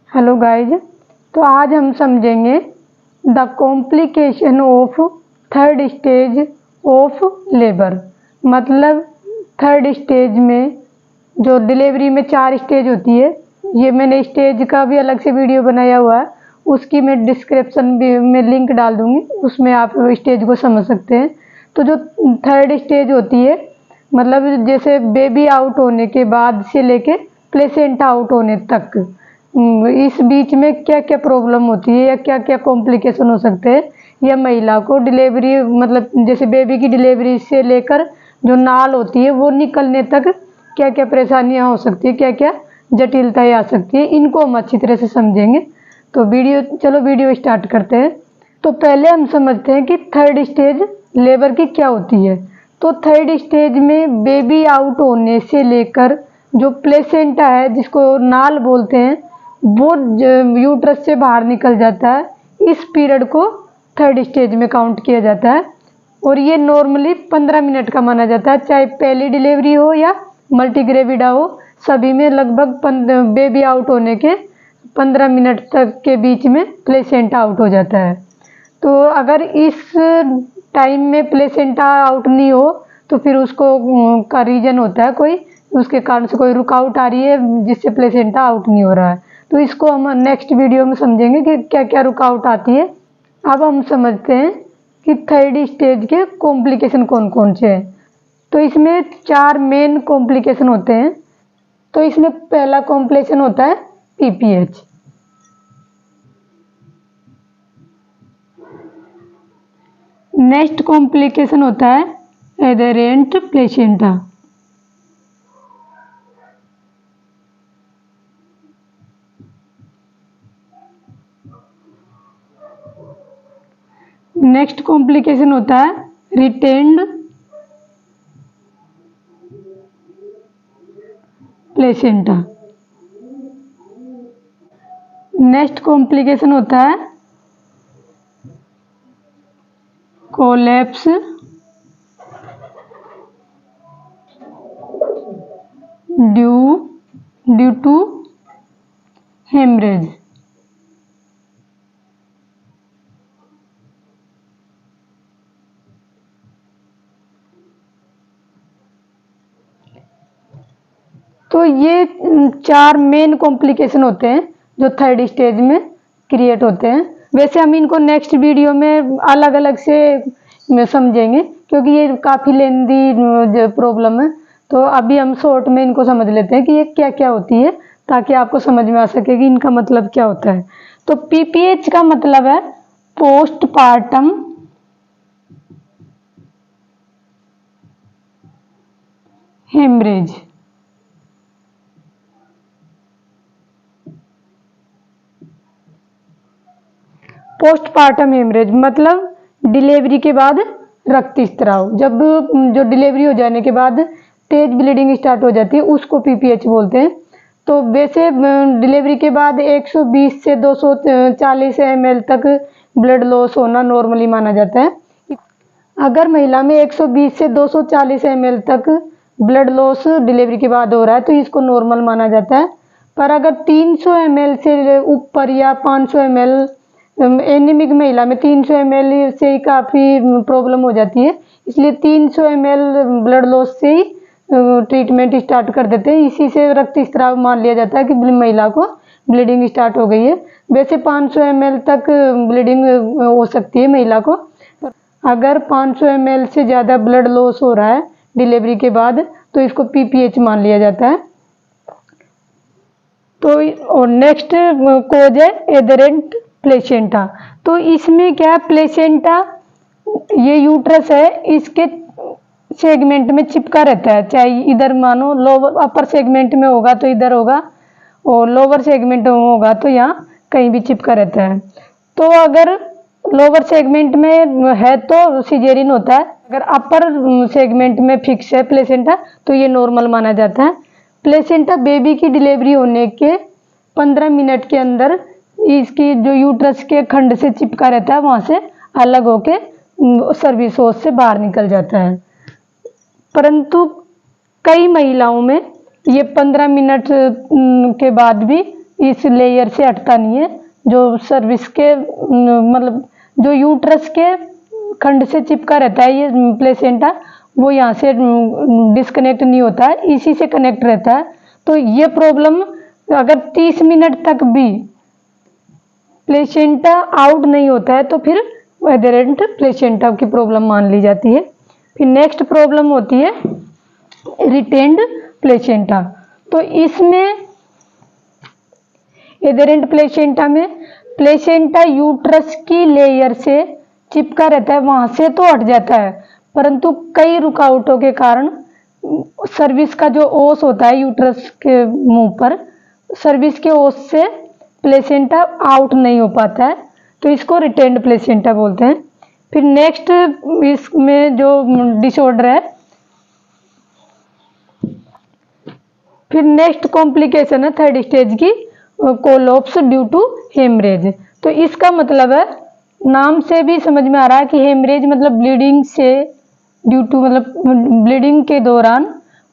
Hello guys, तो आज हम समझेंगे the complication of third stage of labour. मतलब थर्ड स्टेज में जो डिलीवरी में 4 स्टेज होती है, ये मैंने स्टेज का भी अलग से वीडियो बनाया हुआ है, उसकी मैं डिस्क्रिप्शन में लिंक डाल दूंगी, उसमें आप स्टेज को समझ सकते हैं। तो जो थर्ड स्टेज होती है, मतलब जैसे बेबी आउट होने के बाद से लेके प्लेसेंटा आउट होने तक, इस बीच में क्या क्या प्रॉब्लम होती है या क्या क्या कॉम्प्लिकेशन हो सकते हैं, या महिला को डिलीवरी मतलब जैसे बेबी की डिलीवरी से लेकर जो नाल होती है वो निकलने तक क्या क्या परेशानियां हो सकती है, क्या क्या जटिलताएं आ सकती है, इनको हम अच्छी तरह से समझेंगे। तो वीडियो स्टार्ट करते हैं। तो पहले हम समझते हैं कि थर्ड स्टेज लेबर की क्या होती है। तो थर्ड स्टेज में बेबी आउट होने से लेकर जो प्लेसेंटा है, जिसको नाल बोलते हैं, वो यूट्रस से बाहर निकल जाता है। इस पीरियड को थर्ड स्टेज में काउंट किया जाता है और ये नॉर्मली 15 मिनट का माना जाता है, चाहे पहली डिलीवरी हो या मल्टीग्रेविडा हो, सभी में लगभग बेबी आउट होने के 15 मिनट तक के बीच में प्लेसेंटा आउट हो जाता है। तो अगर इस टाइम में प्लेसेंटा आउट नहीं हो तो फिर उसको का रीजन होता है, कोई उसके कारण से कोई रुकावट आ रही है जिससे प्लेसेंटा आउट नहीं हो रहा है। तो इसको हम नेक्स्ट वीडियो में समझेंगे कि क्या क्या रुकावट आती है। अब हम समझते हैं कि थर्ड स्टेज के कॉम्प्लिकेशन कौन कौन से हैं। तो इसमें 4 मेन कॉम्प्लिकेशन होते हैं। तो इसमें पहला कॉम्प्लिकेशन होता है पीपीएच। नेक्स्ट कॉम्प्लिकेशन होता है एडेरेंट प्लेसेंटा। नेक्स्ट कॉम्प्लिकेशन होता है रिटेन्ड प्लेसेंटा। नेक्स्ट कॉम्प्लिकेशन होता है कोलैप्स ड्यू टू हेमरेज। तो ये 4 मेन कॉम्प्लिकेशन होते हैं जो थर्ड स्टेज में क्रिएट होते हैं। वैसे हम इनको नेक्स्ट वीडियो में अलग अलग से समझेंगे क्योंकि ये काफ़ी लेंदी प्रॉब्लम है। तो अभी हम शॉर्ट में इनको समझ लेते हैं कि ये क्या क्या होती है, ताकि आपको समझ में आ सके कि इनका मतलब क्या होता है। तो पीपीएच का मतलब है पोस्टपार्टम हेमरेज। पोस्टपार्टम हेमरेज मतलब डिलीवरी के बाद रक्तस्राव। जब जो डिलीवरी हो जाने के बाद तेज ब्लीडिंग स्टार्ट हो जाती है, उसको पीपीएच बोलते हैं। तो वैसे डिलीवरी के बाद 120 से 240 ml तक ब्लड लॉस होना नॉर्मली माना जाता है। अगर महिला में 120 से 240 ml तक ब्लड लॉस डिलीवरी के बाद हो रहा है तो इसको नॉर्मल माना जाता है। पर अगर 300 ml से ऊपर या 500 ml, एनीमिक महिला में 300 ml से ही काफ़ी प्रॉब्लम हो जाती है, इसलिए 300 ml ब्लड लॉस से ही ट्रीटमेंट स्टार्ट कर देते हैं। इसी से रक्तस्राव मान लिया जाता है कि महिला को ब्लीडिंग स्टार्ट हो गई है। वैसे 500 ml तक ब्लीडिंग हो सकती है महिला को। अगर 500 ml से ज़्यादा ब्लड लॉस हो रहा है डिलीवरी के बाद तो इसको पीपीएच मान लिया जाता है। तो और नेक्स्ट कोज है एडहेरेंट प्लेसेंटा। तो इसमें क्या है, प्लेसेंटा ये यूट्रस है, इसके सेगमेंट में चिपका रहता है। चाहे इधर मानो लोअर अपर सेगमेंट में होगा तो इधर होगा, और लोअर सेगमेंट में होगा तो यहाँ कहीं भी चिपका रहता है। तो अगर लोअर सेगमेंट में है तो सिजेरियन होता है, अगर अपर सेगमेंट में फिक्स है प्लेसेंटा तो ये नॉर्मल माना जाता है। प्लेसेंटा बेबी की डिलीवरी होने के 15 मिनट के अंदर इसकी जो यूट्रस के खंड से चिपका रहता है वहाँ से अलग होके सर्विस होस से बाहर निकल जाता है। परंतु कई महिलाओं में ये 15 मिनट के बाद भी इस लेयर से हटता नहीं है। जो सर्विस के मतलब जो यूट्रस के खंड से चिपका रहता है ये प्लेसेंटा, वो यहाँ से डिस्कनेक्ट नहीं होता है, इसी से कनेक्ट रहता है। तो ये प्रॉब्लम अगर 30 मिनट तक भी प्लेसेंटा आउट नहीं होता है तो फिर एडेरेंट प्लेसेंटा की प्रॉब्लम मान ली जाती है। फिर नेक्स्ट प्रॉब्लम होती है रिटेन्ड प्लेसेंटा। तो इसमें एडेरेंट प्लेसेंटा में प्लेसेंटा यूट्रस की लेयर से चिपका रहता है, वहां से तो हट जाता है, परंतु कई रुकावटों के कारण सर्विस का जो ओस होता है यूट्रस के मुंह पर, सर्विस के ओस से प्लेसेंटा आउट नहीं हो पाता है, तो इसको रिटेन्ड प्लेसेंटा बोलते हैं। फिर नेक्स्ट इसमें जो डिसऑर्डर है, फिर नेक्स्ट कॉम्प्लिकेशन है थर्ड स्टेज की कोलैप्स ड्यू टू हेमरेज। तो इसका मतलब है, नाम से भी समझ में आ रहा है कि हेमरेज मतलब ब्लीडिंग से ड्यू टू मतलब ब्लीडिंग के दौरान,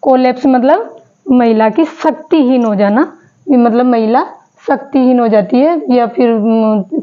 कोलैप्स मतलब महिला की शक्तिहीन हो जाना, मतलब महिला शक्तिहीन हो जाती है या फिर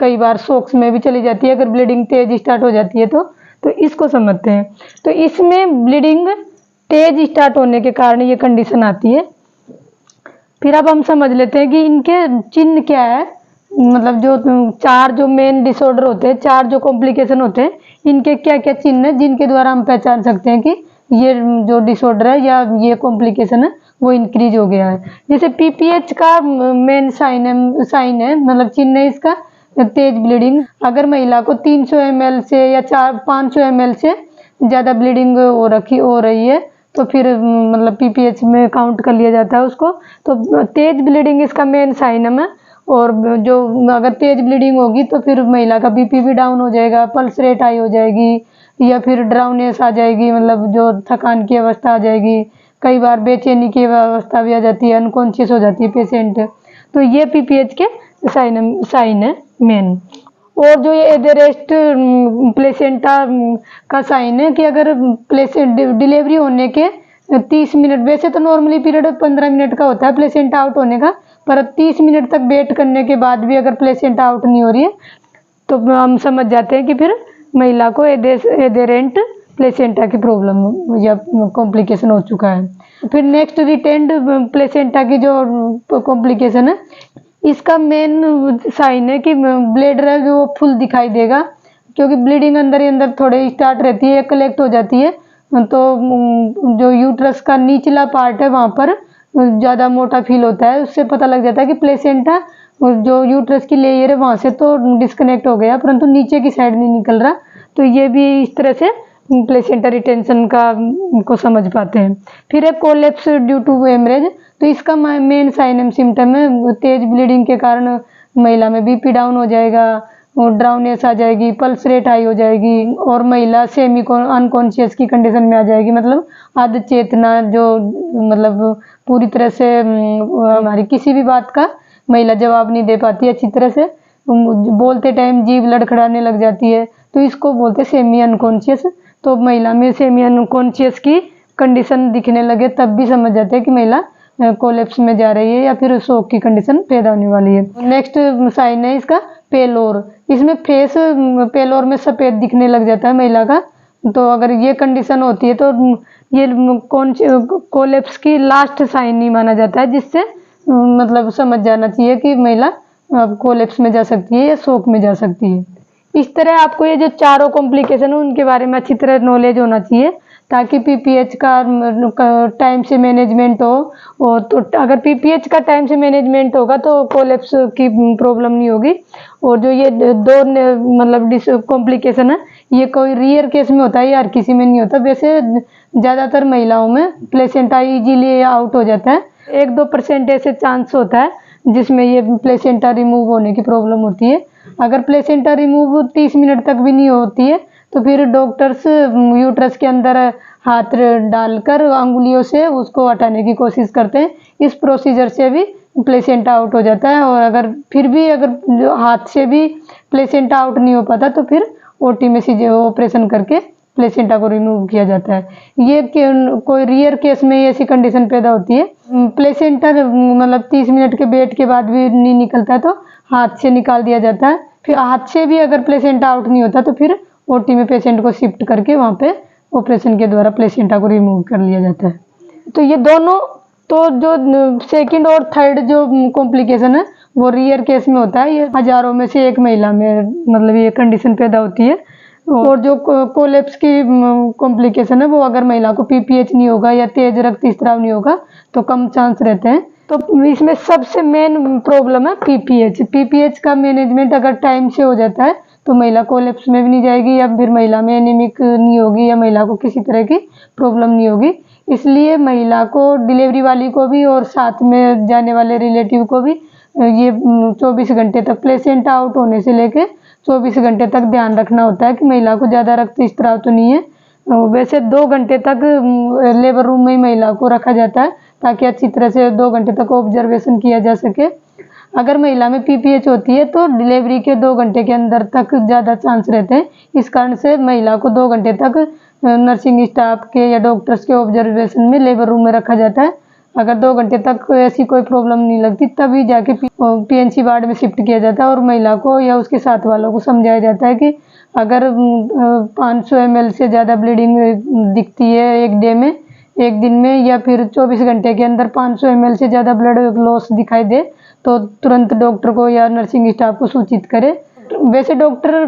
कई बार शॉक्स में भी चली जाती है अगर ब्लीडिंग तेज स्टार्ट हो जाती है तो इसको समझते हैं। तो इसमें ब्लीडिंग तेज स्टार्ट होने के कारण ये कंडीशन आती है। फिर अब हम समझ लेते हैं कि इनके चिन्ह क्या है, मतलब जो चार जो मेन डिसऑर्डर होते हैं, चार जो कॉम्प्लिकेशन होते हैं, इनके क्या क्या चिन्ह है जिनके द्वारा हम पहचान सकते हैं कि ये जो डिसऑर्डर है या ये कॉम्प्लिकेशन है वो इंक्रीज हो गया है। जैसे पीपीएच का मेन साइन है मतलब चिन्ह है इसका तेज ब्लीडिंग। अगर महिला को 300 ml से या 500 ml से ज़्यादा ब्लीडिंग हो रही है तो फिर मतलब पीपीएच में काउंट कर लिया जाता है उसको। तो तेज ब्लीडिंग इसका मेन साइन है। और जो अगर तेज ब्लीडिंग होगी तो फिर महिला का बीपी भी डाउन हो जाएगा, पल्स रेट हाई हो जाएगी या फिर ड्राउनेस आ जाएगी, मतलब जो थकान की अवस्था आ जाएगी, कई बार बेचैनी की अवस्था भी आ जाती है, अनकॉन्शियस हो जाती है पेशेंट। तो ये पीपीएच के साइन है मेन। और जो ये एडेरेस्ट प्लेसेंटा का साइन है कि अगर डिलीवरी होने के 30 मिनट, वैसे तो नॉर्मली पीरियड 15 मिनट का होता है प्लेसेंटा आउट होने का, पर 30 मिनट तक वेट करने के बाद भी अगर प्लेसेंटा आउट नहीं हो रही है तो हम समझ जाते हैं कि फिर महिला को एडेरेंट प्लेसेंटा की प्रॉब्लम या कॉम्प्लिकेशन हो चुका है। फिर नेक्स्ट रिटेन्ड प्लेसेंटा की जो कॉम्प्लिकेशन है, इसका मेन साइन है कि ब्लैडर है वो फुल दिखाई देगा, क्योंकि ब्लीडिंग अंदर ही अंदर थोड़े स्टार्ट रहती है, कलेक्ट हो जाती है, तो जो यूट्रस का निचला पार्ट है वहाँ पर ज़्यादा मोटा फील होता है। उससे पता लग जाता है कि प्लेसेंटा जो यूट्रस की लेयर है वहाँ से तो डिस्कनेक्ट हो गया, परंतु नीचे की साइड नहीं निकल रहा। तो ये भी इस तरह से प्लेसेंटा रिटेंशन का को समझ पाते हैं। फिर एक कोलैप्स ड्यू टू हेमरेज। तो इसका मेन साइन एंड सिम्टम है तेज ब्लीडिंग के कारण महिला में बीपी डाउन हो जाएगा, ड्राउनेस आ जाएगी, पल्स रेट हाई हो जाएगी और महिला सेमी अनकॉन्शियस की कंडीशन में आ जाएगी, मतलब आध चेतना, जो मतलब पूरी तरह से हमारी किसी भी बात का महिला जवाब नहीं दे पाती अच्छी तरह से, बोलते टाइम जीभ लड़खड़ाने लग जाती है, तो इसको बोलते सेमी अनकॉन्शियस। तो महिला में सेमी अनकॉन्शियस की कंडीशन दिखने लगे तब भी समझ जाते हैं कि महिला कोलैप्स में जा रही है या फिर शॉक की कंडीशन पैदा होने वाली है। नेक्स्ट साइन है इसका पेलोर। इसमें फेस पेलोर में सफ़ेद दिखने लग जाता है महिला का। तो अगर ये कंडीशन होती है तो ये कोलैप्स की लास्ट साइन नहीं माना जाता है, जिससे मतलब समझ जाना चाहिए कि महिला अब कोलैप्स में जा सकती है या शॉक में जा सकती है। इस तरह आपको ये जो चारों कॉम्प्लिकेशन है उनके बारे में अच्छी तरह नॉलेज होना चाहिए, ताकि पीपीएच का टाइम से मैनेजमेंट हो। तो अगर पीपीएच का टाइम से मैनेजमेंट होगा तो कोलैप्स की प्रॉब्लम नहीं होगी। और जो ये दो मतलब कॉम्प्लिकेशन है ये कोई रेयर केस में होता है, या हर किसी में नहीं होता। वैसे ज़्यादातर महिलाओं में प्लेसेंटा इजीली आउट हो जाता है, 1-2% ऐसे चांस होता है जिसमें ये प्लेसेंटा रिमूव होने की प्रॉब्लम होती है। अगर प्लेसेंटा रिमूव 30 मिनट तक भी नहीं होती है तो फिर डॉक्टर्स यूट्रस के अंदर हाथ डालकर अंगुलियों से उसको हटाने की कोशिश करते हैं। इस प्रोसीजर से भी प्लेसेंटा आउट हो जाता है। और अगर फिर भी अगर हाथ से भी प्लेसेंटा आउट नहीं हो पाता तो फिर ओटी में ऑपरेशन करके प्लेसेंटा को रिमूव किया जाता है। ये कोई रेयर केस में ऐसी कंडीशन पैदा होती है, प्लेसेंटा मतलब 30 मिनट के वेट के बाद भी नहीं निकलता तो हाथ से निकाल दिया जाता है। फिर हाथ से भी अगर प्लेसेंटा आउट नहीं होता तो फिर ओटी में पेशेंट को शिफ्ट करके वहाँ पे ऑपरेशन के द्वारा प्लेसेंटा को रिमूव कर लिया जाता है। तो ये दोनों, तो जो सेकंड और थर्ड जो कॉम्प्लिकेशन है वो रेयर केस में होता है, ये हजारों में से एक महिला में मतलब ये कंडीशन पैदा होती है। और जो कोलेप्स की कॉम्प्लिकेशन है वो अगर महिला को पीपीएच नहीं होगा या तेज रक्तस्राव नहीं होगा तो कम चांस रहते हैं। तो इसमें सबसे मेन प्रॉब्लम है पीपीएच। पीपीएच का मैनेजमेंट अगर टाइम से हो जाता है तो महिला कोलेप्स में भी नहीं जाएगी या फिर महिला में एनीमिक नहीं होगी या महिला को किसी तरह की प्रॉब्लम नहीं होगी। इसलिए महिला को, डिलीवरी वाली को भी और साथ में जाने वाले रिलेटिव को भी ये 24 घंटे तक, प्लेसेंटा आउट होने से लेके 24 घंटे तक ध्यान रखना होता है कि महिला को ज़्यादा रक्तस्राव तो नहीं है। वैसे 2 घंटे तक लेबर रूम में ही महिला को रखा जाता है ताकि अच्छी तरह से 2 घंटे तक ऑब्जर्वेशन किया जा सके। अगर महिला में पीपीएच होती है तो डिलीवरी के 2 घंटे के अंदर तक ज़्यादा चांस रहते हैं। इस कारण से महिला को 2 घंटे तक नर्सिंग स्टाफ के या डॉक्टर्स के ऑब्जर्वेशन में लेबर रूम में रखा जाता है। अगर 2 घंटे तक ऐसी कोई प्रॉब्लम नहीं लगती तभी जाके पीएनसी वार्ड में शिफ्ट किया जाता है और महिला को या उसके साथ वालों को समझाया जाता है कि अगर 500 ml से ज़्यादा ब्लीडिंग दिखती है एक दिन में या फिर 24 घंटे के अंदर 500 ml से ज़्यादा ब्लड लॉस दिखाई दे तो तुरंत डॉक्टर को या नर्सिंग स्टाफ को सूचित करें। वैसे डॉक्टर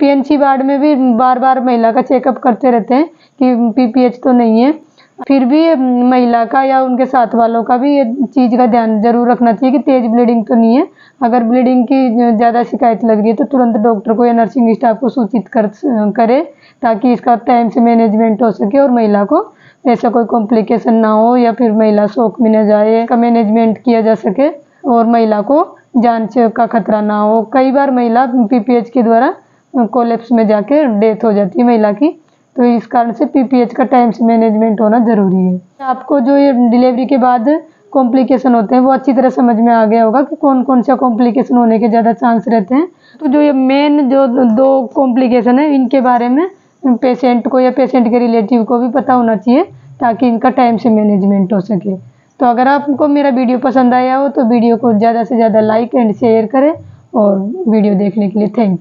पीएनसी वार्ड में भी बार बार महिला का चेकअप करते रहते हैं कि पीपीएच तो नहीं है। फिर भी महिला का या उनके साथ वालों का भी ये चीज़ का ध्यान जरूर रखना चाहिए कि तेज ब्लीडिंग तो नहीं है। अगर ब्लीडिंग की ज़्यादा शिकायत लग रही है तो तुरंत डॉक्टर को या नर्सिंग स्टाफ को सूचित करे ताकि इसका टाइम से मैनेजमेंट हो सके और महिला को ऐसा कोई कॉम्प्लिकेशन ना हो या फिर महिला शौक में न जाए, का मैनेजमेंट किया जा सके और महिला को जान का खतरा ना हो। कई बार महिला पीपीएच के द्वारा कोलेप्स में जाके डेथ हो जाती है महिला की, तो इस कारण से पीपीएच का टाइम से मैनेजमेंट होना ज़रूरी है। आपको जो ये डिलीवरी के बाद कॉम्प्लिकेशन होते हैं वो अच्छी तरह समझ में आ गया होगा कि कौन कौन सा कॉम्प्लिकेशन होने के ज़्यादा चांस रहते हैं। तो जो ये मेन जो 2 कॉम्प्लिकेशन है इनके बारे में पेशेंट को या पेशेंट के रिलेटिव को भी पता होना चाहिए ताकि इनका टाइम से मैनेजमेंट हो सके। तो अगर आपको मेरा वीडियो पसंद आया हो तो वीडियो को ज़्यादा से ज़्यादा लाइक एंड शेयर करें और वीडियो देखने के लिए थैंक यू।